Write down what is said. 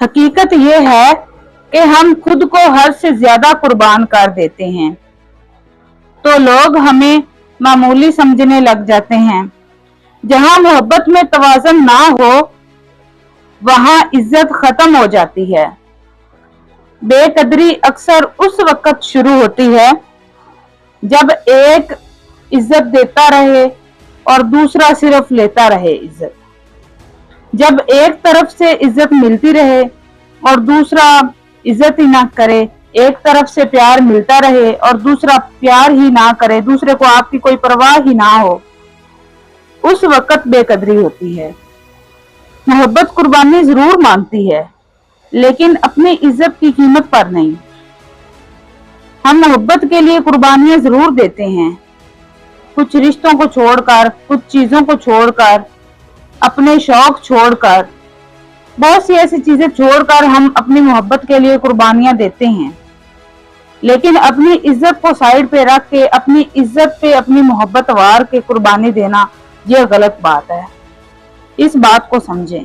हकीकत ये है कि हम खुद को हद से ज्यादा कुर्बान कर देते हैं तो लोग हमें मामूली समझने लग जाते हैं। जहां मोहब्बत में तवाज़ुन ना हो वहां इज्जत खत्म हो जाती है। बेकदरी अक्सर उस वक्त शुरू होती है जब एक इज्जत देता रहे और दूसरा सिर्फ लेता रहे इज्जत। जब एक तरफ से इज्जत मिलती रहे और दूसरा इज्जत ही ना करे, एक तरफ से प्यार मिलता रहे और दूसरा प्यार ही ना करे, दूसरे को आपकी कोई परवाह ही ना हो, उस वक्त बेकदरी होती है। मोहब्बत कुर्बानी जरूर मांगती है लेकिन अपनी इज्जत की कीमत पर नहीं। हम मोहब्बत के लिए कुर्बानियां जरूर देते हैं, कुछ रिश्तों को छोड़कर, कुछ चीजों को छोड़कर, अपने शौक छोड़कर, बहुत सी ऐसी चीजें छोड़कर हम अपनी मोहब्बत के लिए कुर्बानियां देते हैं। लेकिन अपनी इज्जत को साइड पे रख के अपनी इज्जत पे अपनी मोहब्बत वार के कुर्बानी देना, यह गलत बात है। इस बात को समझें।